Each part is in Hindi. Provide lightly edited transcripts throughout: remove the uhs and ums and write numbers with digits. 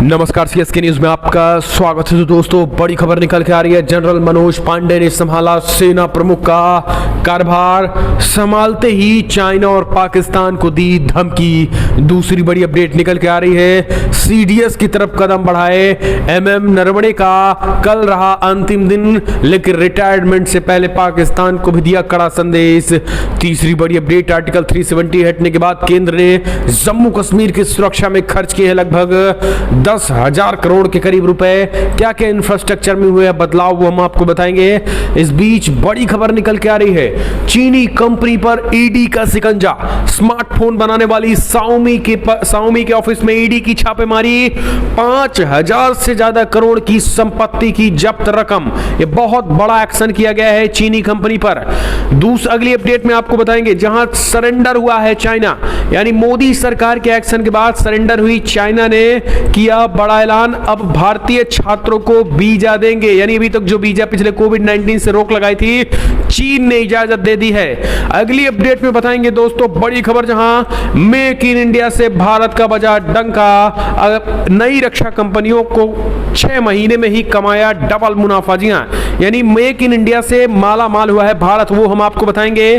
नमस्कार, सीएसके न्यूज में आपका स्वागत है। तो दोस्तों, बड़ी खबर निकल के आ रही है। जनरल मनोज पांडे ने संभाला सेना प्रमुख का कार्यभार, संभालते ही चाइना और पाकिस्तान को दी धमकी। दूसरी बड़ी अपडेट निकल के आ रही है। सीडीएस की तरफ कदम बढ़ाए एमएम नरवणे का कल रहा अंतिम दिन, लेकिन रिटायरमेंट से पहले पाकिस्तान को भी दिया कड़ा संदेश। तीसरी बड़ी अपडेट, आर्टिकल 370 हटने के बाद केंद्र ने जम्मू कश्मीर की सुरक्षा में खर्च किए हैं लगभग 10,000 करोड़ के करीब रुपए। क्या क्या इंफ्रास्ट्रक्चर में हुए बदलाव, वो हम आपको बताएंगे। इस बीच बड़ी खबर निकल के आ रही है। चीनी कंपनी पर ईडी का शिकंजा। स्मार्टफोन बनाने वाली साओमी के ऑफिस में ईडी की छापेमारी। 5,000 से ज्यादा करोड़ की संपत्ति की जब्त रकम। यह बहुत बड़ा एक्शन किया गया है चीनी कंपनी पर। अगली अपडेट में आपको बताएंगे, जहां सरेंडर हुआ है चाइना, यानी मोदी सरकार के एक्शन के बाद सरेंडर हुई चाइना ने किया बड़ा ऐलान। अब भारतीय छात्रों को वीजा देंगे, यानी अभी तक जो वीजा पिछले कोविड-19 से रोक लगाई थी, चीन ने इजाजत दे दी है। अगली अपडेट में बताएंगे दोस्तों, बड़ी खबर, जहां मेक इन इंडिया से भारत का बजा डंका। नई रक्षा कंपनियों को 6 महीने में ही कमाया डबल मुनाफा। जी हां, यानी मेक इन इंडिया से माला माल हुआ है भारत, वो हम आपको बताएंगे।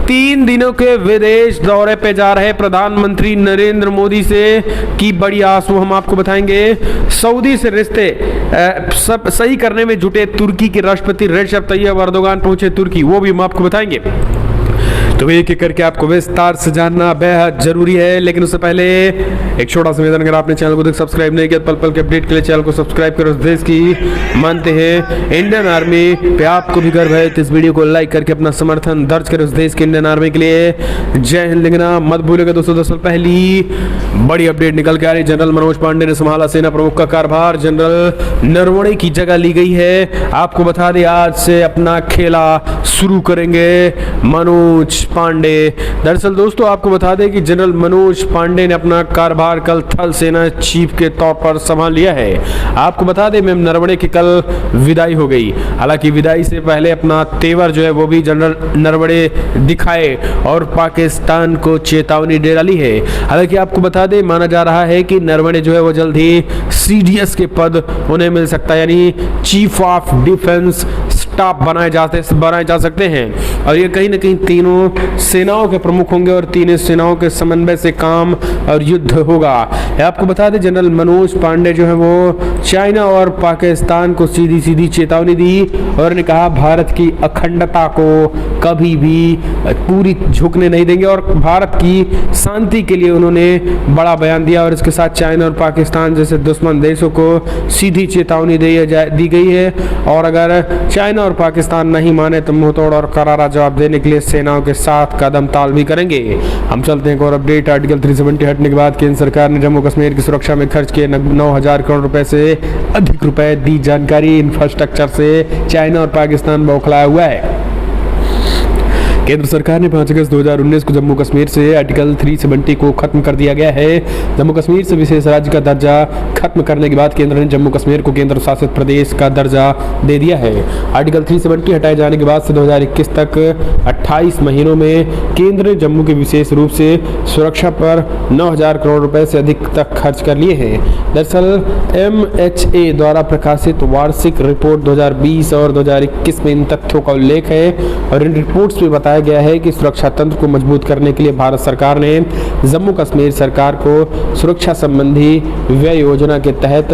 3 दिनों के विदेश दौरे पे जा रहे प्रधानमंत्री नरेंद्र मोदी से की बड़ी आस, वो हम आपको बताएंगे। सऊदी से रिश्ते सब सही करने में जुटे तुर्की के राष्ट्रपति रेजब तैयब एर्दोगान पहुंचे तुर्की, वो भी हम आपको बताएंगे। तो एक एक करके आपको विस्तार से जानना बेहद जरूरी है, लेकिन उससे पहले एक छोटा सा निवेदन, अगर आपने चैनल को सब्सक्राइब नहीं किया, पल पल के अपडेट के लिए चैनल को सब्सक्राइब करो। देश की मानते हैं इंडियन आर्मी पे आपको भी गर्व है, तो इस वीडियो को लाइक करके अपना समर्थन दर्ज करो उस देश के इंडियन आर्मी के लिए। जय हिंद लिखना मत भूलिएगा दोस्तों। दरअसल पहली बड़ी अपडेट निकल के आ रही। जनरल मनोज पांडे ने संभाला सेना प्रमुख का कार्यभार, जनरल नरवणे की जगह ली गई है। आपको बता दें, आज से अपना खेला शुरू करेंगे मनोज पांडे। दरअसल दोस्तों, आपको बता दें कि जनरल मनोज पांडे ने अपना कार्यभार कल थल सेना चीफ के तौर पर संभाल लिया है। आपको बता दें, एमएम नरवणे की कल विदाई हो गई। हालांकि विदाई से पहले अपना तेवर जो है वो भी जनरल नरवणे दिखाए और पाकिस्तान को चेतावनी दे डाली है। हालांकि आपको बता दें, माना जा रहा है कि नरवणे जो है वो जल्द ही सीडीएस के पद उन्हें मिल सकता है, यानी चीफ ऑफ डिफेंस स्टाफ बनाए जा सकते हैं। और ये कहीं ना कहीं तीनों सेनाओं के प्रमुख होंगे और तीनों सेनाओं के समन्वय से काम और युद्ध होगा। आपको बता दें, जनरल मनोज पांडे जो है वो चाइना और पाकिस्तान को सीधी सीधी चेतावनी दी और ने कहा भारत की अखंडता को कभी भी पूरी झुकने नहीं देंगे, और भारत की शांति के लिए उन्होंने बड़ा बयान दिया। और इसके साथ चाइना और पाकिस्तान जैसे दुश्मन देशों को सीधी चेतावनी दी गई है, और अगर चाइना और पाकिस्तान नहीं माने तो मुंहतोड़ और करारा जवाब देने के लिए सेनाओं के साथ कदम ताल भी करेंगे। हम चलते हैं एक और अपडेट। आर्टिकल 370 हटने के बाद केंद्र सरकार ने जम्मू कश्मीर की सुरक्षा में खर्च किए 9,000 करोड़ रुपए से अधिक रुपए दी जानकारी। इंफ्रास्ट्रक्चर से चाइना और पाकिस्तान बौखलाया हुआ है। केंद्र सरकार ने 5 अगस्त 2019 को जम्मू कश्मीर से आर्टिकल 370 को खत्म कर दिया गया है। जम्मू कश्मीर से विशेष राज्य का दर्जा खत्म करने के बाद केंद्र ने जम्मू कश्मीर को केंद्र शासित प्रदेश का दर्जा दे दिया है। आर्टिकल 370 हटाए जाने के बाद से 2021 तक 28 महीनों में केंद्र ने जम्मू के विशेष रूप से सुरक्षा पर 9,000 करोड़ रुपए से अधिक तक खर्च कर लिए हैं। दरअसल MHA द्वारा प्रकाशित वार्षिक रिपोर्ट 2020 और 2021 में इन तथ्यों का उल्लेख है, और इन रिपोर्ट्स में बताया गया है कि सुरक्षा तंत्र को मजबूत करने के लिए भारत सरकार ने जम्मू कश्मीर सरकार को सुरक्षा संबंधी व्यय योजना के तहत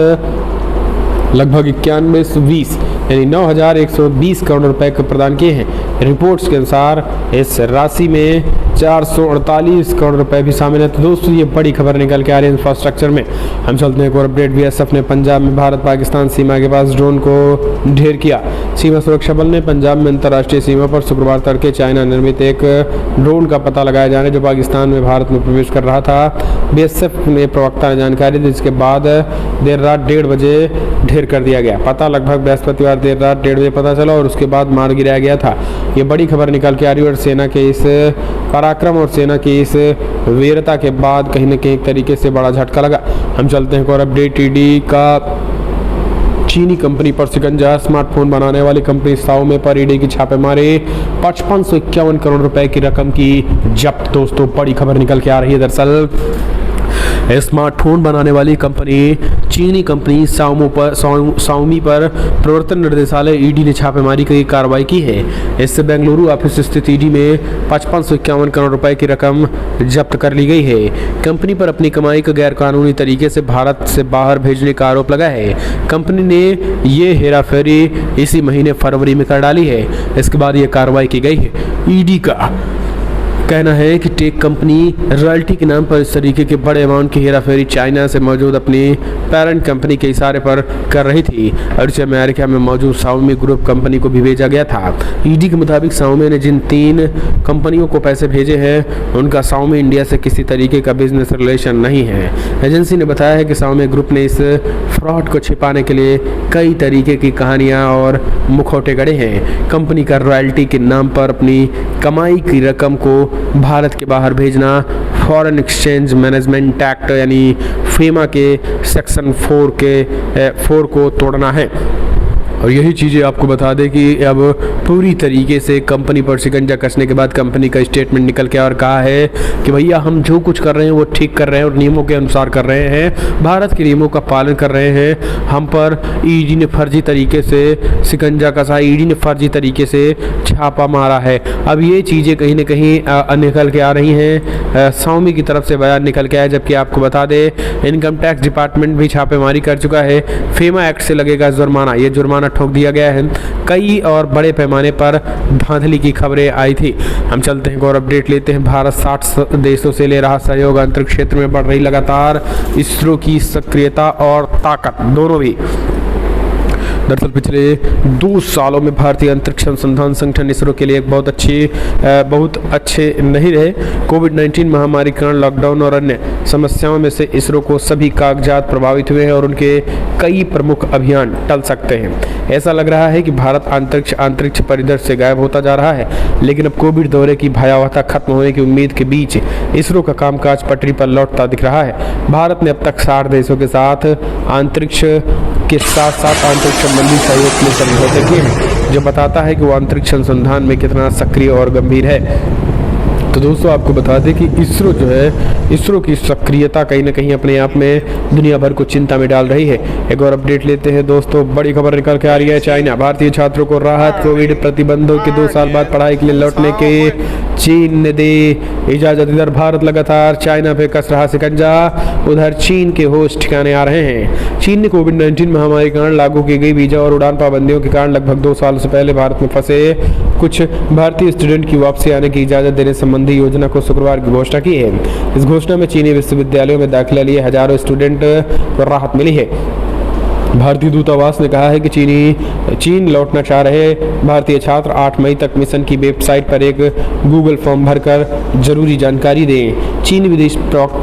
लगभग 9120 यानी 9,120 करोड़ रुपए को प्रदान किए हैं। रिपोर्ट्स के अनुसार इस राशि में 448 करोड़ रुपए भी शामिल है। तो दोस्तों, ये बड़ी खबर निकल के आ रही है इंफ्रास्ट्रक्चर में। हम चलते हैं एक और अपडेट। बीएसएफ ने पंजाब में भारत पाकिस्तान सीमा के पास ड्रोन को ढेर किया। सीमा सुरक्षा बल ने पंजाब में अंतर्राष्ट्रीय सीमा पर शुक्रवार तड़के चाइना निर्मित एक ड्रोन का पता लगाया जाने जो पाकिस्तान में भारत में प्रवेश कर रहा था। बीएसएफ ने प्रवक्ता ने जानकारी दी, जिसके बाद देर रात 1:30 बजे ढेर कर दिया गया। पता लगभग बृहस्पतिवार देर रात 1:30 बजे पता चला और उसके बाद मार गिराया गया था। ये बड़ी खबर निकल के आ रही है, और सेना के इस पराक्रम और सेना की इस वीरता के बाद कहीं न कहीं एक तरीके से बड़ा झटका लगा। हम चलते हैं और अपडेट। ईडी का चीनी कंपनी पर शिकंजा। स्मार्टफोन बनाने वाली कंपनी साओमी पर ईडी की छापेमारी। 5551 करोड़ रुपए की रकम की जब्त। दोस्तों, बड़ी खबर निकल के आ रही है। दरअसल स्मार्टफोन बनाने वाली कंपनी चीनी कंपनी शाओमी पर प्रवर्तन निर्देशालय ईडी ने छापेमारी की कार्रवाई की है। इससे बेंगलुरु ऑफिस स्थित ईडी में 5551 करोड़ रुपए की रकम जब्त कर ली गई है। कंपनी पर अपनी कमाई को गैरकानूनी तरीके से भारत से बाहर भेजने का आरोप लगा है। कंपनी ने ये हेराफेरी इसी महीने फरवरी में कर डाली है। इसके बाद ये कार्रवाई की गई है। ईडी का कहना है कि टेक कंपनी रॉयल्टी के नाम पर इस तरीके के बड़े अमाउंट की हेराफेरी चाइना से मौजूद अपनी पेरेंट कंपनी के इशारे पर कर रही थी और इसे अमेरिका में मौजूद शाओमी ग्रुप कंपनी को भी भेजा गया था। ईडी के मुताबिक शाओमी ने जिन 3 कंपनियों को पैसे भेजे हैं उनका शाओमी इंडिया से किसी तरीके का बिजनेस रिलेशन नहीं है। एजेंसी ने बताया है कि शाओमी ग्रुप ने इस फ्रॉड को छिपाने के लिए कई तरीके की कहानियाँ और मुखौटे गढ़े हैं। कंपनी का रॉयल्टी के नाम पर अपनी कमाई की रकम को भारत के बाहर भेजना फॉरेन एक्सचेंज मैनेजमेंट एक्ट यानी फेमा के सेक्शन 4 को तोड़ना है। और यही चीज़ें आपको बता दें कि अब पूरी तरीके से कंपनी पर शिकंजा कसने के बाद कंपनी का स्टेटमेंट निकल के और कहा है कि भैया हम जो कुछ कर रहे हैं वो ठीक कर रहे हैं और नियमों के अनुसार कर रहे हैं, भारत के नियमों का पालन कर रहे हैं। हम पर ईडी ने फर्जी तरीके से शिकंजा कसा, ईडी ने फर्जी तरीके से छापा मारा है। अब ये चीज़ें कहीं ना कहीं निकल के आ रही हैं। शाओमी की तरफ से बयान निकल के आया, जबकि आपको बता दें इनकम टैक्स डिपार्टमेंट भी छापेमारी कर चुका है। फेमा एक्ट से लगेगा जुर्माना, ये जुर्माना ठोक दिया गया है। कई और बड़े पैमाने पर धांधली की खबरें आई थी। हम चलते हैं और अपडेट लेते हैं। भारत 60 देशों से ले रहा सहयोग, अंतरिक्ष क्षेत्र में बढ़ रही लगातार इसरो की सक्रियता और ताकत दोनों भी। दरअसल पिछले 2 सालों में भारतीय अंतरिक्ष अनुसंधान संगठन इसरो के लिए एक बहुत अच्छे नहीं रहे। कोविड-19 महामारी के कारण लॉकडाउन और अन्य समस्याओं में से इसरो को सभी कागजात प्रभावित हुए हैं और उनके कई प्रमुख अभियान टल सकते हैं। ऐसा लग रहा है कि भारत अंतरिक्ष परिदृश्य से गायब होता जा रहा है, लेकिन अब कोविड दौरे की भयावहता खत्म होने की उम्मीद के बीच इसरो का कामकाज पटरी पर लौटता दिख रहा है। भारत ने अब तक 60 देशों के साथ अंतरिक्ष अंतरिक्ष संबंधी सहयोग के समझौते किए हैं, जो बताता है कि वो अंतरिक्ष अनुसंधान में कितना सक्रिय और गंभीर है। तो दोस्तों आपको बता दें कि इसरो जो है, इसरो की सक्रियता कहीं ना कहीं अपने आप में दुनिया भर को चिंता में डाल रही है। एक और अपडेट लेते हैं दोस्तों। बड़ी खबर निकल के आ रही है। चाइना भारतीय छात्रों को राहत, कोविड प्रतिबंधों के 2 साल बाद पढ़ाई के लिए लौटने के चीन ने दे इजाजत। इधर भारत लगातार चाइना पे कस रहा शिकंजा, उधर चीन के होश ठिकाने आ रहे हैं। चीन ने कोविड-19 महामारी के कारण लागू की गई वीजा और उड़ान पाबंदियों के कारण लगभग 2 साल से पहले भारत में फंसे कुछ भारतीय स्टूडेंट की वापसी आने की इजाजत देने संबंधी योजना को शुक्रवार की घोषणा की है। इस घोषणा में चीनी विश्वविद्यालयों में दाखिला लिए हजारों स्टूडेंट को राहत मिली है। भारतीय दूतावास ने कहा है कि चीन लौटना चाह रहे भारतीय छात्र 8 मई तक मिशन की वेबसाइट पर एक गूगल फॉर्म भरकर जरूरी जानकारी दें। चीन विदेश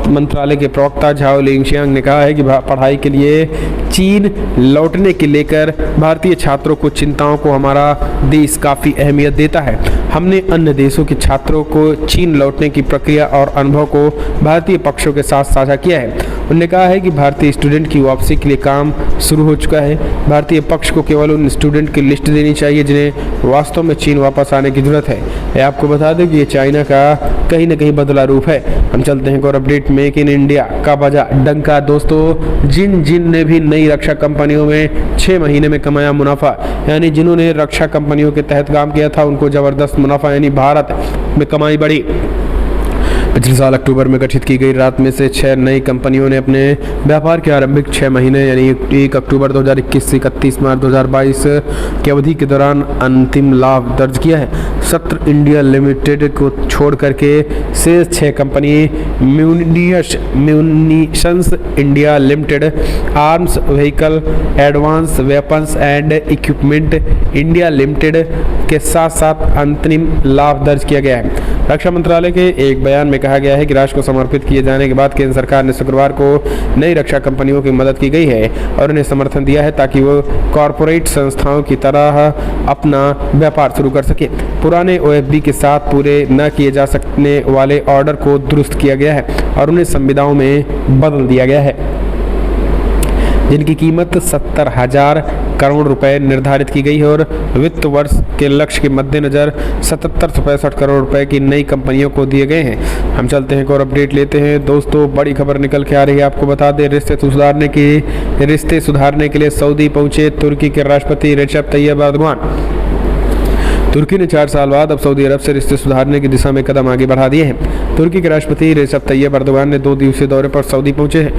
मंत्रालय के प्रवक्ता झाओ लिंगशियांग ने कहा है कि पढ़ाई के लिए चीन लौटने के लेकर भारतीय छात्रों को चिंताओं को हमारा देश काफ़ी अहमियत देता है। हमने अन्य देशों के छात्रों को चीन लौटने की प्रक्रिया और अनुभव को भारतीय पक्षों के साथ साझा किया है। उन्होंने कहा है कि भारतीय स्टूडेंट की वापसी के लिए काम शुरू हो चुका है। भारतीय पक्ष को केवल उन स्टूडेंट की लिस्ट देनी चाहिए जिन्हें वास्तव में चीन वापस आने की जरूरत है। आपको बता दें कि ये चाइना का कहीं ना कहीं बदला रूप है। हम चलते हैं और अपडेट। मेक इन इंडिया का बजा डंका। दोस्तों जिन ने भी नई रक्षा कंपनियों में 6 महीने में कमाया मुनाफा, यानी जिन्होंने रक्षा कंपनियों के तहत काम किया था उनको जबरदस्त मुनाफा यानी भारत में कमाई बढ़ी। पिछले साल अक्टूबर में गठित की गई रात में से 6 नई कंपनियों ने अपने व्यापार के आरंभिक 6 महीने यानी 1 अक्टूबर 2021 से 31 मार्च 2022 की अवधि के दौरान अंतिम लाभ दर्ज किया है। सत्र इंडिया लिमिटेड को छोड़ करके शेष 6 company munitions India limited, arms vehicle advance weapons and equipment India limited के साथ साथ अंतिम लाभ दर्ज किया गया है। रक्षा मंत्रालय के एक बयान में कहा गया है कि राष्ट्र को समर्पित किए जाने के बाद केंद्र सरकार ने शुक्रवार को नई रक्षा कंपनियों की मदद की गई है और उन्हें समर्थन दिया है ताकि वो कॉरपोरेट संस्थाओं की तरह अपना व्यापार शुरू कर सके। पुराने OFB के साथ पूरे न किए जा सकने वाले ऑर्डर को दुरुस्त किया गया है और उन्हें संविदाओं में बदल दिया गया है, जिनकी कीमत 70,000 करोड़ रुपए निर्धारित की गई है और वित्त वर्ष के लक्ष्य के मद्देनजर 7765 करोड़ रुपए की नई कंपनियों को दिए गए हैं। हम चलते हैं और अपडेट लेते हैं। दोस्तों बड़ी खबर निकल के आ रही है, आपको बता दें रिश्ते सुधारने के लिए सऊदी पहुंचे तुर्की के राष्ट्रपति रेजब तैयब एर्दोगान। तुर्की ने 4 साल बाद अब सऊदी अरब से रिश्ते सुधारने की दिशा में कदम आगे बढ़ा दिए हैं। तुर्की के राष्ट्रपति रेजब तैयब एर्दोगान ने 2 दिवसीय दौरे पर सऊदी पहुंचे हैं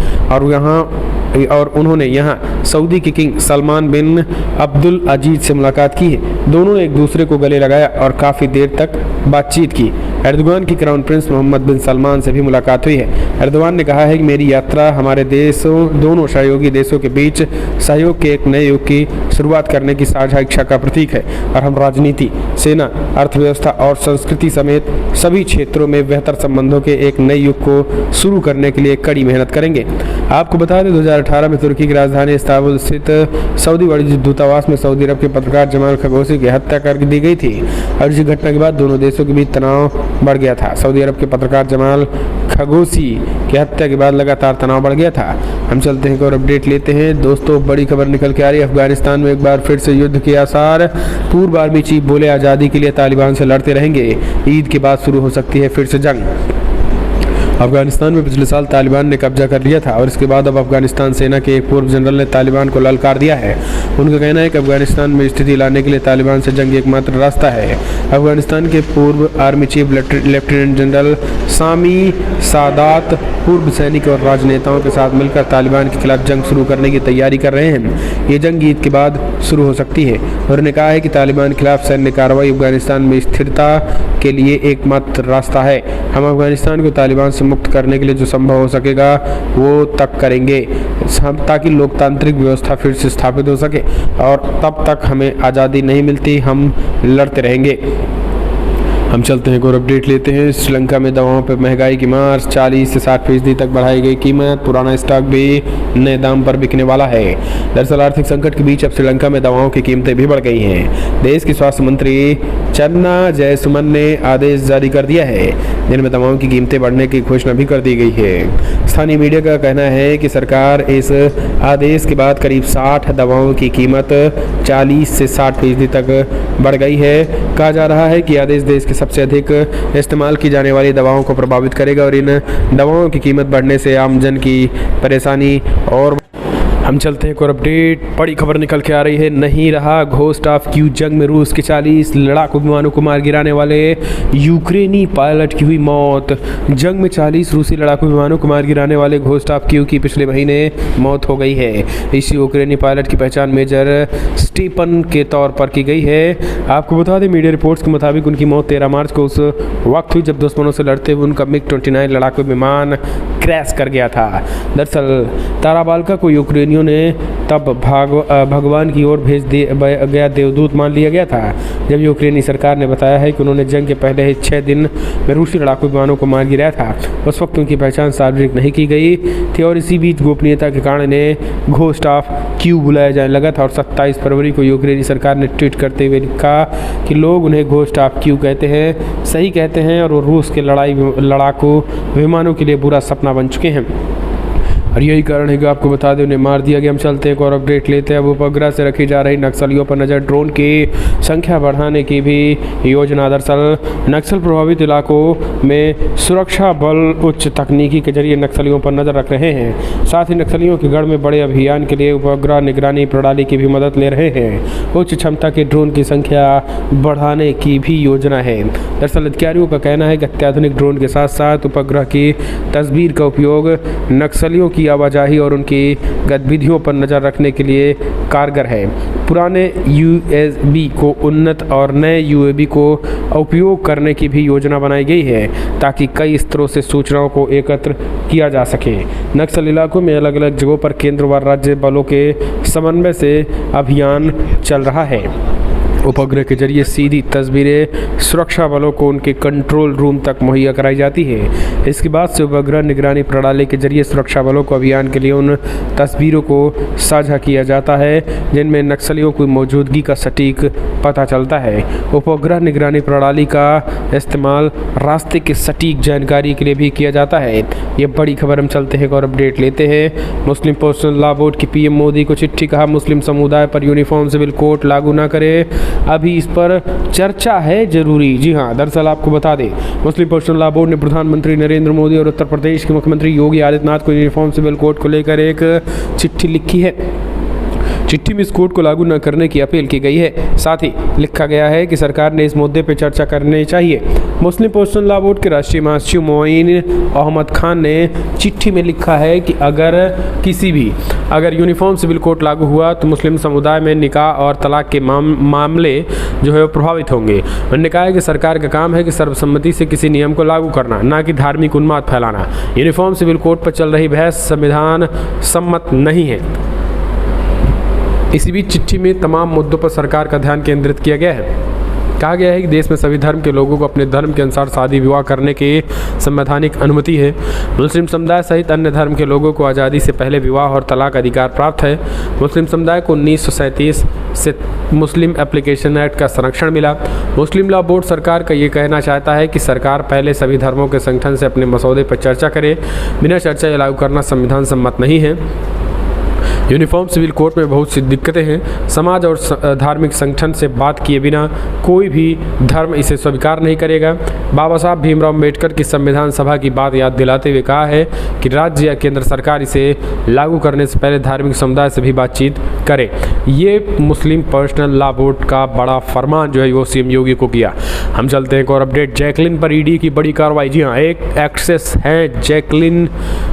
और उन्होंने यहां सऊदी के किंग सलमान बिन अब्दुल अजीज से मुलाकात की है। दोनों ने एक दूसरे को गले लगाया और काफ़ी देर तक बातचीत की। एर्दोगान की क्राउन प्रिंस मोहम्मद बिन सलमान से भी मुलाकात हुई है। एर्दोगान ने कहा है कि मेरी यात्रा हमारे दोनों सहयोगी देशों के बीच सहयोग के एक नए युग की शुरुआत करने की साझा इच्छा का प्रतीक है और हम राजनीति, सेना, अर्थव्यवस्था और संस्कृति समेत सभी क्षेत्रों में बेहतर संबंधों के एक नए युग को शुरू करने के लिए कड़ी मेहनत करेंगे। आपको बता दें 2018 में तुर्की की राजधानी इस्तांबुल स्थित सऊदी वाणिज्य दूतावास में सऊदी अरब के पत्रकार जमाल खशोगी की हत्या कर दी गई थी और इसी घटना के बाद दोनों देशों के बीच तनाव बढ़ गया था। सऊदी अरब के पत्रकार जमाल खशोगी की हत्या के बाद लगातार तनाव बढ़ गया था। हम चलते हैं और अपडेट लेते हैं। दोस्तों बड़ी खबर निकल के आ रही है, अफगानिस्तान में एक बार फिर से युद्ध के आसार। पूर्व आर्मी चीफ बोले आज़ादी के लिए तालिबान से लड़ते रहेंगे, ईद के बाद शुरू हो सकती है फिर से जंग। अफगानिस्तान में पिछले साल तालिबान ने कब्जा कर लिया था और इसके बाद अब अफगानिस्तान सेना के एक पूर्व जनरल ने तालिबान को ललकार दिया है। उनका कहना है कि अफगानिस्तान में स्थिति लाने के लिए तालिबान से जंग एकमात्र रास्ता है। अफगानिस्तान के पूर्व आर्मी चीफ लेफ्टिनेंट जनरल सामी सादात पूर्व सैनिक और राजनेताओं के साथ मिलकर तालिबान के खिलाफ जंग शुरू करने की तैयारी कर रहे हैं। ये जंग ईद के बाद शुरू हो सकती है। उन्होंने कहा है कि तालिबान के खिलाफ सैन्य कार्रवाई अफगानिस्तान में स्थिरता के लिए एकमात्र रास्ता है। हम अफगानिस्तान को तालिबान से मुक्त करने के लिए जो संभव हो सकेगा वो तक करेंगे ताकि लोकतांत्रिक व्यवस्था फिर से स्थापित हो सके और तब तक हमें आज़ादी नहीं मिलती हम लड़ते रहेंगे। हम चलते हैं और अपडेट लेते हैं। श्रीलंका में दवाओं पर महंगाई की मार, 40 से 60% तक बढ़ाई गई कीमत, पुराना स्टॉक भी नए दाम पर बिकने वाला है। दरअसल आर्थिक संकट के बीच अब श्रीलंका में दवाओं की कीमतें भी बढ़ गई हैं। देश के स्वास्थ्य मंत्री चन्ना जयसुमन ने आदेश जारी कर दिया है जिनमें दवाओं की कीमतें बढ़ने की घोषणा भी कर दी गई है। स्थानीय मीडिया का कहना है कि सरकार इस आदेश के बाद करीब 60 दवाओं की कीमत 40 से 60% तक बढ़ गई है। कहा जा रहा है कि आदेश देश के सबसे अधिक इस्तेमाल की जाने वाली दवाओं को प्रभावित करेगा और इन दवाओं की कीमत बढ़ने से आम जन की परेशानी और हम चलते हैं और अपडेट बड़ी खबर निकल के आ रही है। नहीं रहा घोस्ट ऑफ क्यू, जंग में रूस के 40 लड़ाकू विमानों को मार गिराने वाले यूक्रेनी पायलट की हुई मौत। जंग में 40 रूसी लड़ाकू विमानों को मार गिराने वाले घोस्ट ऑफ क्यू की पिछले महीने मौत हो गई है। इस यूक्रेनी पायलट की पहचान मेजर स्टीपन के तौर पर की गई है। आपको बता दें मीडिया रिपोर्ट्स के मुताबिक उनकी मौत 13 मार्च को उस वक्त हुई जब दुश्मनों से लड़ते हुए उनका MiG-29 लड़ाकू विमान क्रैश कर गया था। दरअसल ताराबाल्का को यूक्रेनियों ने तब भगवान की ओर भेज दिया गया देवदूत मान लिया गया था जब यूक्रेनी सरकार ने बताया है कि उन्होंने जंग के पहले ही 6 दिन में रूसी लड़ाकू विमानों को मार गिराया था। उस वक्त उनकी पहचान सार्वजनिक नहीं की गई थी और इसी बीच गोपनीयता के कारण इन्हें घोस्ट ऑफ क्यू बुलाया जाने लगा था और 27 फरवरी को यूक्रेनी सरकार ने ट्वीट करते हुए लिखा कि लोग उन्हें घोस्ट ऑफ क्यू कहते हैं, सही कहते हैं और वो रूस के लड़ाकू विमानों के लिए बुरा सपना बन चुके हैं और यही कारण है कि आपको बता दें उन्हें मार दिया गया। हम चलते हैं और अपडेट लेते हैं। अब उपग्रह से रखी जा रही नक्सलियों पर नज़र, ड्रोन की संख्या बढ़ाने की भी योजना। दरअसल नक्सल प्रभावित इलाकों में सुरक्षा बल उच्च तकनीकी के जरिए नक्सलियों पर नज़र रख रहे हैं। साथ ही नक्सलियों के गढ़ में बड़े अभियान के लिए उपग्रह निगरानी प्रणाली की भी मदद ले रहे हैं। उच्च क्षमता के ड्रोन की संख्या बढ़ाने की भी योजना है। दरअसल अधिकारियों का कहना है कि अत्याधुनिक ड्रोन के साथ साथ उपग्रह की तस्वीर का उपयोग नक्सलियों की आवाजाही और उनकी गतिविधियों पर नज़र रखने के लिए कारगर है। पुराने यूएवी को उन्नत और नए यूएवी को उपयोग करने की भी योजना बनाई गई है ताकि कई स्तरों से सूचनाओं को एकत्र किया जा सके। नक्सल इलाकों में अलग अलग जगहों पर केंद्र व राज्य बलों के समन्वय से अभियान चल रहा है। उपग्रह के जरिए सीधी तस्वीरें सुरक्षा बलों को उनके कंट्रोल रूम तक मुहैया कराई जाती है। इसके बाद से उपग्रह निगरानी प्रणाली के जरिए सुरक्षा बलों को अभियान के लिए उन तस्वीरों को साझा किया जाता है जिनमें नक्सलियों की मौजूदगी का सटीक पता चलता है। उपग्रह निगरानी प्रणाली का इस्तेमाल रास्ते की सटीक जानकारी के लिए भी किया जाता है। ये बड़ी खबर हम चलते हैं और अपडेट लेते हैं। मुस्लिम पर्सनल लॉ बोर्ड की पीएम मोदी को चिट्ठी, कहा मुस्लिम समुदाय पर यूनिफॉर्म सिविल कोड लागू न करे, अभी इस पर चर्चा है जरूरी। जी हाँ, दरअसल आपको बता दें, मुस्लिम पर्सनल लॉ बोर्ड ने प्रधानमंत्री नरेंद्र मोदी और उत्तर प्रदेश के मुख्यमंत्री योगी आदित्यनाथ को यूनिफॉर्म सिविल कोड को लेकर एक चिट्ठी लिखी है। चिट्ठी में इस कोड को लागू न करने की अपील की गई है। साथ ही लिखा गया है कि सरकार ने इस मुद्दे पर चर्चा करनी चाहिए। मुस्लिम पर्सनल लॉ बोर्ड के राष्ट्रीय महासचिव मोइन अहमद खान ने चिट्ठी में लिखा है कि अगर यूनिफॉर्म सिविल कोड लागू हुआ तो मुस्लिम समुदाय में निकाह और तलाक के मामले जो है वो प्रभावित होंगे। उन्होंने कहा है कि सरकार का काम है कि सर्वसम्मति से किसी नियम को लागू करना, ना कि धार्मिक उन्माद फैलाना। यूनिफॉर्म सिविल कोड पर चल रही बहस संविधान सम्मत नहीं है। इसी बीच चिट्ठी में तमाम मुद्दों पर सरकार का ध्यान केंद्रित किया गया है। कहा गया है कि देश में सभी धर्म के लोगों को अपने धर्म के अनुसार शादी विवाह करने की संवैधानिक अनुमति है। मुस्लिम समुदाय सहित अन्य धर्म के लोगों को आज़ादी से पहले विवाह और तलाक अधिकार प्राप्त है। मुस्लिम समुदाय को 1937 से मुस्लिम एप्लीकेशन एक्ट का संरक्षण मिला। मुस्लिम लॉ बोर्ड सरकार का ये कहना चाहता है कि सरकार पहले सभी धर्मों के संगठन से अपने मसौदे पर चर्चा करे। बिना चर्चा ये लागू करना संविधान सम्मत नहीं है। यूनिफॉर्म सिविल कोड में बहुत सी दिक्कतें हैं। समाज और धार्मिक संगठन से बात किए बिना कोई भी धर्म इसे स्वीकार नहीं करेगा। बाबा साहब भीमराव अम्बेडकर की संविधान सभा की बात याद दिलाते हुए कहा है कि राज्य या केंद्र सरकार इसे लागू करने से पहले धार्मिक समुदाय से भी बातचीत करे। ये मुस्लिम पर्सनल लॉ बोर्ड का बड़ा फरमान जो है वो सीएम योगी को किया। हम चलते हैं एक और अपडेट। जैकलिन पर ईडी की बड़ी कार्रवाई। जी हाँ, एक एक्ट्रेस है जैकलिन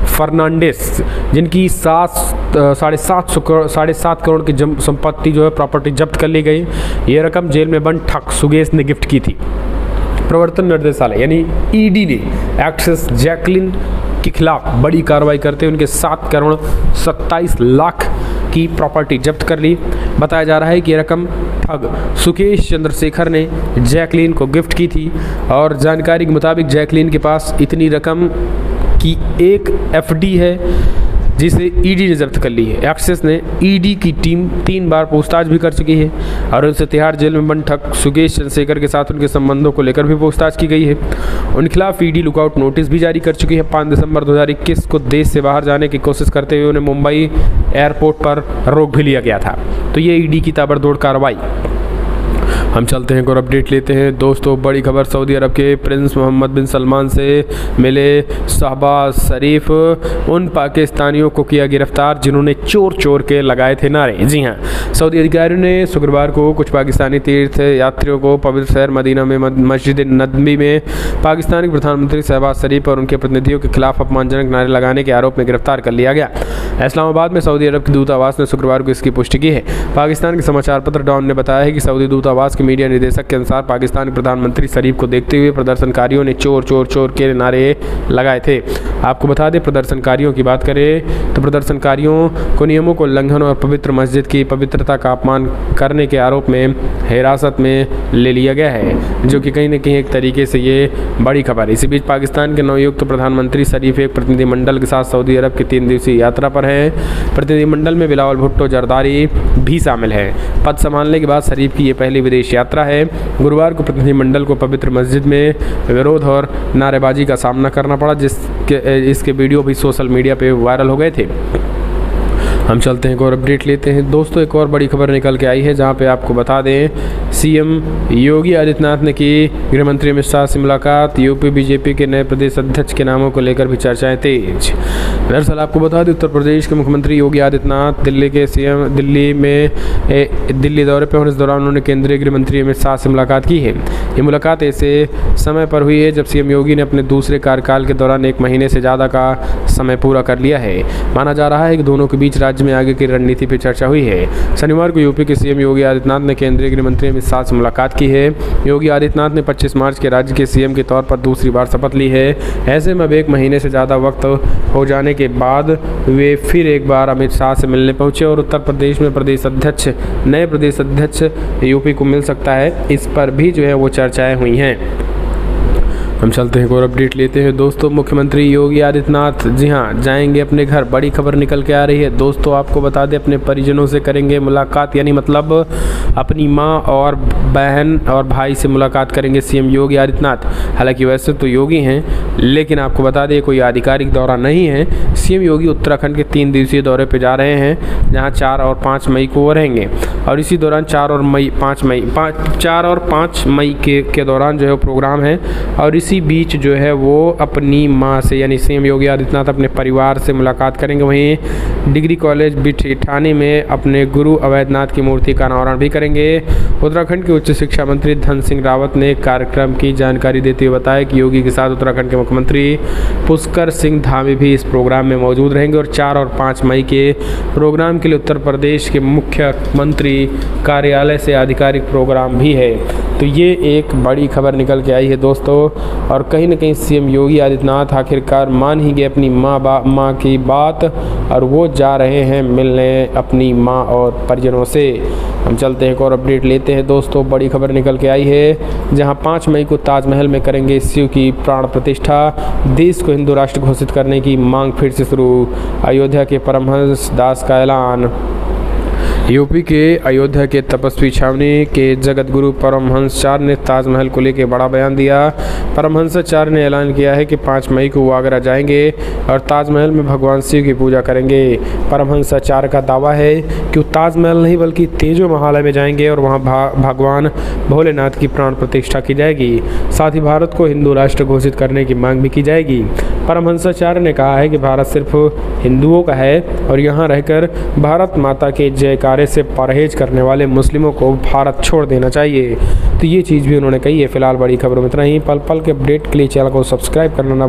फर्नांडिस, जिनकी 7.5 करोड़ की संपत्ति जो है प्रॉपर्टी जब्त कर ली गई। ये रकम जेल में बंद ठग सुगेश ने गिफ्ट की थी। प्रवर्तन निदेशालय यानी ईडी ने एक्ट्रेस जैकलिन के खिलाफ बड़ी कार्रवाई करते हुए उनके 7 करोड़ 27 लाख की प्रॉपर्टी जब्त कर ली। बताया जा रहा है कि ये रकम ठग सुकेश चंद्रशेखर ने जैकलिन को गिफ्ट की थी और जानकारी के मुताबिक जैकलिन के पास इतनी रकम की एक एफडी है जिसे ईडी ने जब्त कर ली है। एक्सेस ने ईडी की टीम 3 बार पूछताछ भी कर चुकी है और उनसे तिहाड़ जेल में बंद ठग सुकेश चंद्रशेखर के साथ उनके संबंधों को लेकर भी पूछताछ की गई है। उनके खिलाफ ईडी लुकआउट नोटिस भी जारी कर चुकी है। 5 दिसंबर 2021 को देश से बाहर जाने की कोशिश करते हुए उन्हें मुंबई एयरपोर्ट पर रोक भी लिया गया था। तो ये ईडी की ताबड़तोड़ कार्रवाई। हम चलते हैं और अपडेट लेते हैं। दोस्तों, बड़ी खबर, सऊदी अरब के प्रिंस मोहम्मद बिन सलमान से मिले शहबाज शरीफ, उन पाकिस्तानियों को किया गिरफ्तार जिन्होंने चोर चोर के लगाए थे नारे। जी हाँ, सऊदी अधिकारियों ने शुक्रवार को कुछ पाकिस्तानी तीर्थ यात्रियों को पवित्र शहर मदीना में मस्जिद नबवी में पाकिस्तानी प्रधानमंत्री शहबाज शरीफ और उनके प्रतिनिधियों के खिलाफ अपमानजनक नारे लगाने के आरोप में गिरफ्तार कर लिया गया। इस्लामाबाद में सऊदी अरब के दूतावास ने शुक्रवार को इसकी पुष्टि की है। पाकिस्तान के समाचार पत्र डॉन ने बताया है कि सऊदी दूतावास के मीडिया निदेशक के अनुसार पाकिस्तान के प्रधानमंत्री शरीफ को देखते हुए प्रदर्शनकारियों ने चोर चोर चोर के नारे लगाए थे। आपको बता दें, प्रदर्शनकारियों की बात करें तो प्रदर्शनकारियों को नियमों को उल्लंघन और पवित्र मस्जिद की पवित्रता का अपमान करने के आरोप में हिरासत में ले लिया गया है, जो कि कहीं न कहीं एक तरीके से ये बड़ी खबर है। इसी बीच पाकिस्तान के नवनियुक्त प्रधानमंत्री शरीफ एक प्रतिनिधिमंडल के साथ सऊदी अरब की 3 दिवसीय यात्रा पर है। प्रतिनिधिमंडल में बिलावल भुट्टो जरदारी भी शामिल है। पद संभालने के बाद शरीफ की ये पहली विदेश यात्रा है। गुरुवार को प्रतिनिधिमंडल को पवित्र मस्जिद में विरोध और नारेबाजी का सामना करना पड़ा, इसके वीडियो भी सोशल मीडिया पे वायरल हो गए थे। हम चलते हैं और अपडेट लेते हैं। दोस्तों, एक और बड़ी खबर निकल के आई है जहां पे आपको बता दें, सीएम योगी आदित्यनाथ ने की गृह मंत्री अमित शाह से मुलाकात। यूपी बीजेपी के नए प्रदेश अध्यक्ष के नामों को लेकर भी चर्चाएं तेज। दरअसल आपको बता दें, उत्तर प्रदेश के मुख्यमंत्री योगी आदित्यनाथ दिल्ली के सीएम दिल्ली दौरे पर और इस दौरान उन्होंने केंद्रीय गृह मंत्री अमित शाह से मुलाकात की है। ये मुलाकात ऐसे समय पर हुई है जब सीएम योगी ने अपने दूसरे कार्यकाल के दौरान 1 महीने से ज़्यादा का समय पूरा कर लिया है। माना जा रहा है कि दोनों के बीच राज्य राज्य में आगे की रणनीति पर चर्चा हुई है। शनिवार को यूपी के सीएम योगी आदित्यनाथ ने केंद्रीय गृह मंत्री अमित शाह से मुलाकात की है। योगी आदित्यनाथ ने 25 मार्च के राज्य के सीएम के तौर पर दूसरी बार शपथ ली है। ऐसे में अब 1 महीने से ज़्यादा वक्त हो जाने के बाद वे फिर एक बार अमित शाह से मिलने पहुंचे और उत्तर प्रदेश में नए प्रदेश अध्यक्ष यूपी को मिल सकता है, इस पर भी जो है वो चर्चाएं हुई हैं। हम चलते हैं और अपडेट लेते हैं दोस्तों। मुख्यमंत्री योगी आदित्यनाथ जी हाँ जाएंगे अपने घर, बड़ी खबर निकल के आ रही है दोस्तों। आपको बता दें अपने परिजनों से करेंगे मुलाकात, यानी मतलब अपनी माँ और बहन और भाई से मुलाकात करेंगे सीएम योगी आदित्यनाथ। हालांकि वैसे तो योगी हैं, लेकिन आपको बता दें कोई आधिकारिक दौरा नहीं है। सीएम योगी उत्तराखंड के 3 दिवसीय दौरे पर जा रहे हैं, जहाँ 4 और 5 मई को वो रहेंगे और इसी दौरान 4 और 5 मई के दौरान जो है प्रोग्राम है। और इसी बीच जो है वो अपनी मां से यानी सीएम योगी आदित्यनाथ अपने परिवार से मुलाकात करेंगे। वहीं डिग्री कॉलेज बिठानी में अपने गुरु अवैधनाथ की मूर्ति का अनावरण भी करेंगे। उत्तराखंड के उच्च शिक्षा मंत्री धन सिंह रावत ने कार्यक्रम की जानकारी देते हुए बताया कि योगी के साथ उत्तराखंड के मुख्यमंत्री पुष्कर सिंह धामी भी इस प्रोग्राम में मौजूद रहेंगे। और 4 और 5 मई के प्रोग्राम के लिए उत्तर प्रदेश के मुख्यमंत्री कार्यालय से आधिकारिक प्रोग्राम भी है। तो ये एक बड़ी खबर निकल के आई है दोस्तों। और कहीं ना कहीं सीएम योगी आदित्यनाथ आखिरकार मान ही गए अपनी माँ की बात और वो जा रहे हैं मिलने अपनी माँ और परिजनों से। हम चलते हैं एक और अपडेट लेते हैं दोस्तों। बड़ी खबर निकल के आई है, जहां 5 मई को ताजमहल में करेंगे शिव की प्राण प्रतिष्ठा। देश को हिंदू राष्ट्र घोषित करने की मांग फिर से शुरू, अयोध्या के परमहंस दास का ऐलान। यूपी के अयोध्या के तपस्वी छावनी के जगत गुरु परमहंसाचार्य ने ताजमहल को लेकर बड़ा बयान दिया। परमहंसाचार्य ने ऐलान किया है कि 5 मई को वो आगरा जाएंगे और ताजमहल में भगवान शिव की पूजा करेंगे। परमहंसाचार्य का दावा है कि वो ताजमहल नहीं बल्कि तेजो महालय में जाएंगे और वहाँ भगवान भोलेनाथ की प्राण प्रतिष्ठा की जाएगी। साथ ही भारत को हिंदू राष्ट्र घोषित करने की मांग भी की जाएगी। परमहंसाचार्य ने कहा है कि भारत सिर्फ हिंदुओं का है और यहाँ रहकर भारत माता के जयकारे से परहेज करने वाले मुस्लिमों को भारत छोड़ देना चाहिए। तो ये चीज़ भी उन्होंने कही है। फिलहाल बड़ी खबरों में इतना ही। पल पल के अपडेट के लिए चैनल को सब्सक्राइब करना ना